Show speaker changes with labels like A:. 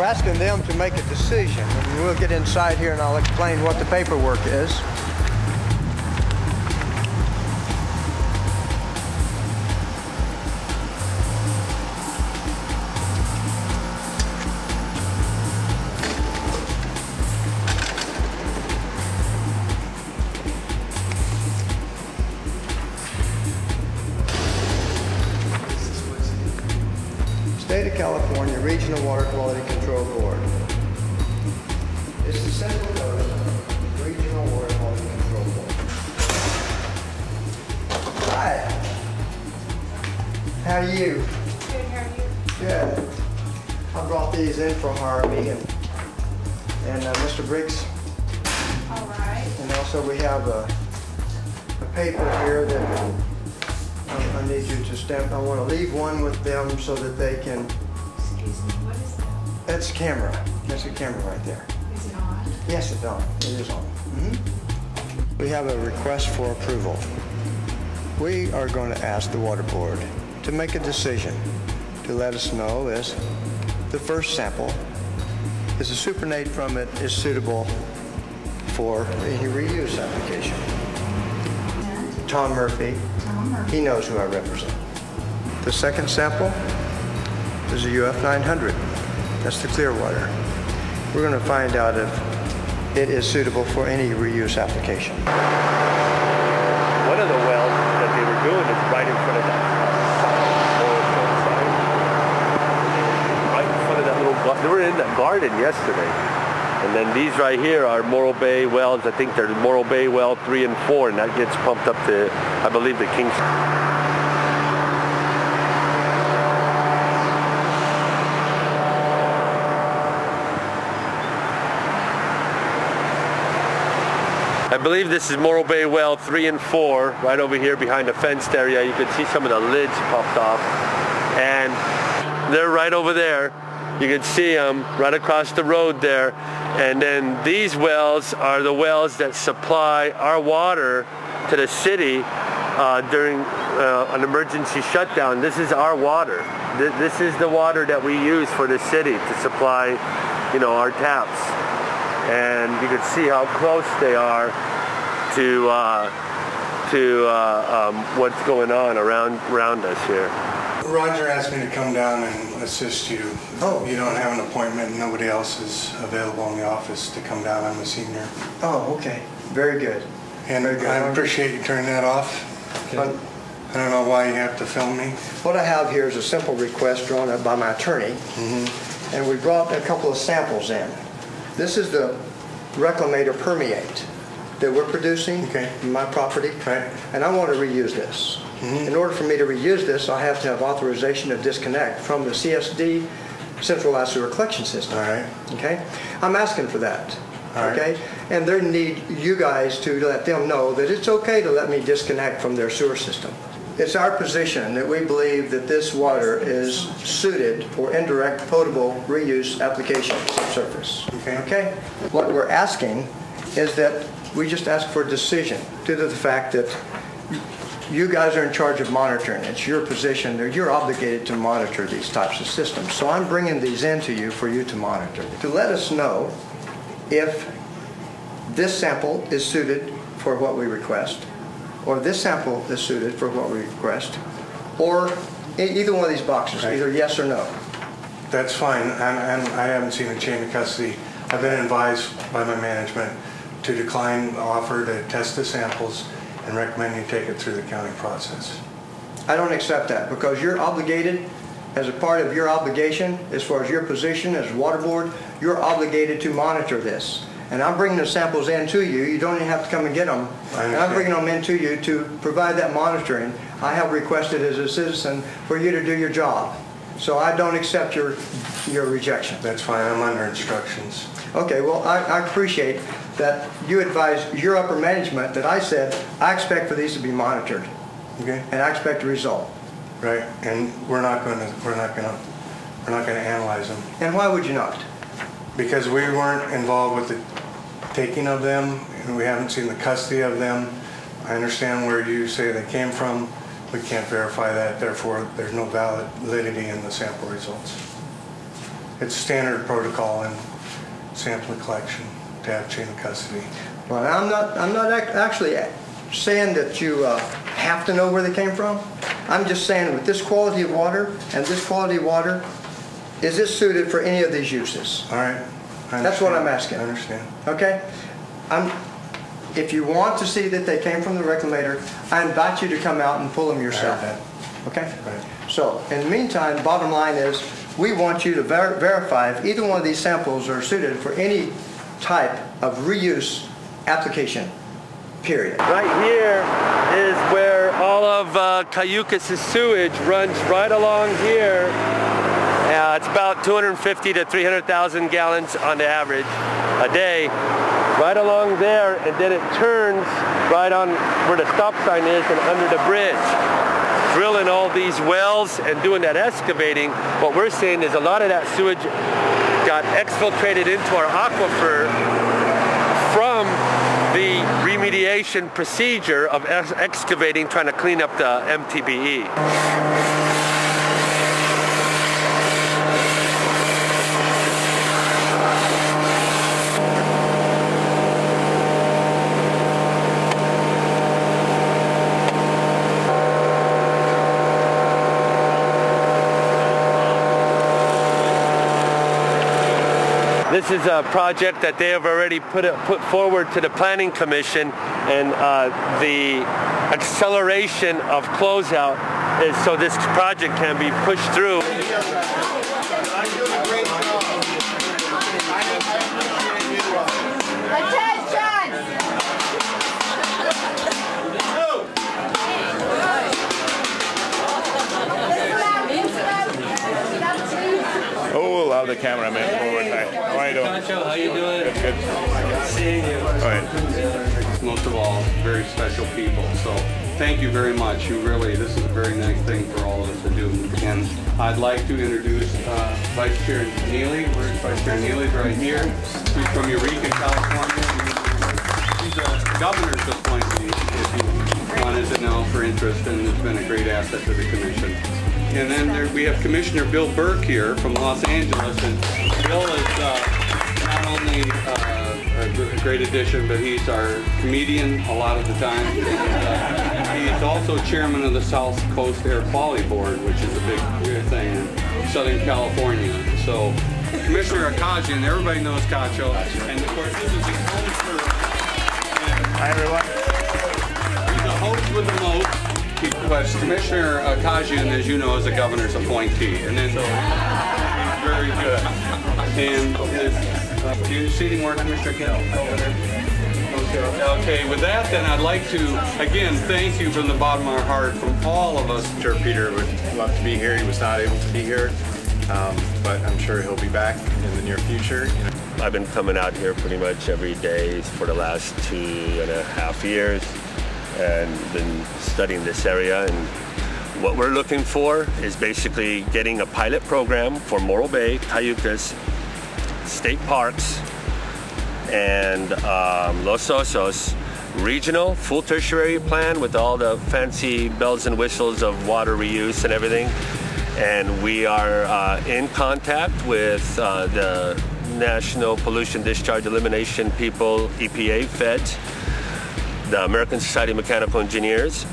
A: We're asking them to make a decision, and we'll get inside here and I'll explain what the paperwork is. State of California Regional Water Quality Control Board. It's the Central Coast Regional Water Quality Control Board. Hi. How are you?
B: Good, how are you?
A: Good. I brought these in from Harvey and Mr. Briggs.
B: All right.
A: And also we have a paper here that I need you to stamp. I want to leave one with them so that they can.
B: Excuse me, what is that?
A: That's a camera. That's a camera right there.
B: Is it on?
A: Yes, it's on. It is on. We have a request for approval. We are going to ask the water board to make a decision to let us know as the first sample is the supernate from it is suitable for any reuse application.
B: And
A: Tom Murphy,
B: Tom Murphy.
A: he knows who I represent. The second sample is a UF 900. That's the clear water. We're going to find out if it is suitable for any reuse application.
C: One of the wells that they were doing is right in front of that right in front of that little garden. They were in that garden yesterday. And then these right here are Morro Bay wells. I think they're Morro Bay well 3 and 4, and that gets pumped up to, I believe, the Kings. I believe this is Morro Bay well 3 and 4, right over here behind the fenced area. You can see some of the lids popped off, and they're right over there. You can see them right across the road there. And then these wells are the wells that supply our water to the city during an emergency shutdown. This is our water. This is the water that we use for the city to supply, our taps. And you can see how close they are to what's going on around us here.
D: Roger asked me to come down and assist you.
A: Oh.
D: You don't have an appointment, nobody else is available in the office to come down. I'm a senior.
A: Oh, okay. Very good.
D: And
A: Very good.
D: I appreciate you turning that off.
A: Okay.
D: I don't know why you have to film me.
A: What I have here is a simple request drawn up by my attorney, and we brought a couple of samples in. This is the reclamator permeate that we're producing in my property, and I want to reuse this. In order for me to reuse this, I have to have authorization to disconnect from the CSD, Centralized Sewer Collection System.
D: All right.
A: Okay? I'm asking for that.
D: All right.
A: Okay? And they need you guys to let them know that it's okay to let me disconnect from their sewer system. It's our position that we believe that this water is suited for indirect potable reuse application subsurface. Okay? What we're asking is that we just ask for a decision due to the fact that you guys are in charge of monitoring. It's your position that you're obligated to monitor these types of systems. So I'm bringing these in to you for you to monitor. To let us know if this sample is suited for what we request, or this sample is suited for what we request, or either one of these boxes, either yes or no.
D: That's fine, and I haven't seen a chain of custody. I've been advised by my management to decline the offer to test the samples and recommend you take it through the county process.
A: I don't accept that because you're obligated, as a part of your obligation, as far as your position as water board, you're obligated to monitor this. And I'm bringing the samples in to you. You don't even have to come and get them. And I'm bringing them in to you to provide that monitoring. I have requested as a citizen for you to do your job. So I don't accept your rejection.
D: That's fine. I'm under instructions.
A: Okay, well, I appreciate that you advised your upper management that I said, I expect for these to be monitored.
D: Okay.
A: And I expect a result.
D: Right. And we're not going to analyze them.
A: And why would you not?
D: Because we weren't involved with the taking of them, and we haven't seen the custody of them. I understand where you say they came from. We can't verify that, therefore there's no validity in the sample results. It's standard protocol in sample collection to have chain of custody.
A: Well, I'm not actually saying that you have to know where they came from. I'm just saying with this quality of water and this quality of water, is it suited for any of these uses?
D: All right.
A: That's what I'm asking.
D: I understand.
A: Okay? If you want to see that they came from the reclamator, I invite you to come out and pull them yourself. Okay?
D: Right.
A: So, in the meantime, bottom line is, we want you to verify if either one of these samples are suited for any type of reuse application, period.
C: Right here is where all of Cayucas' sewage runs right along here. It's about 250 to 300,000 gallons on the average a day, right along there, and then it turns right on where the stop sign is and under the bridge. Drilling all these wells and doing that excavating, what we're saying is a lot of that sewage got exfiltrated into our aquifer from the remediation procedure of excavating, trying to clean up the MTBE. This is a project that they have already put forward to the Planning Commission, and the acceleration of closeout is so this project can be pushed through.
E: Oh, allow the cameraman forward. Hi. How are you doing?
F: Nacho, how you doing?
E: Good, good.
F: Seeing you.
E: All right.
G: Most of all, very special people. So thank you very much. This is a very nice thing for all of us to do. And I'd like to introduce Vice Chair Neely. Where's Vice Chair Neely? Right here. She's from Eureka, California. She's a governor's appointee, if you wanted to know, for interest, and has been a great asset to the commission. And then we have Commissioner Bill Burke here from Los Angeles, and Bill is not only a great addition, but he's our comedian a lot of the time. And, he's also chairman of the South Coast Air Quality Board, which is a big thing in Southern California. So Commissioner Akajian, everybody knows Cacho, and of course this is the host for.
E: Hi everyone.
G: He's the host with the most. But Commissioner Akajian, as you know, is the governor's appointee, and then he's very good. And do you see any more, Commissioner Kent? Okay, with that, then I'd like to again thank you from the bottom of our heart, from all of us.
H: I'm sure Peter would love to be here. He was not able to be here, but I'm sure he'll be back in the near future.
C: I've been coming out here pretty much every day for the last 2.5 years. And been studying this area, and what we're looking for is basically getting a pilot program for Morro Bay, Cayucas, state parks, and Los Osos, regional full tertiary plan with all the fancy bells and whistles of water reuse and everything. And we are in contact with the National Pollution Discharge Elimination people, EPA, feds, the American Society of Mechanical Engineers,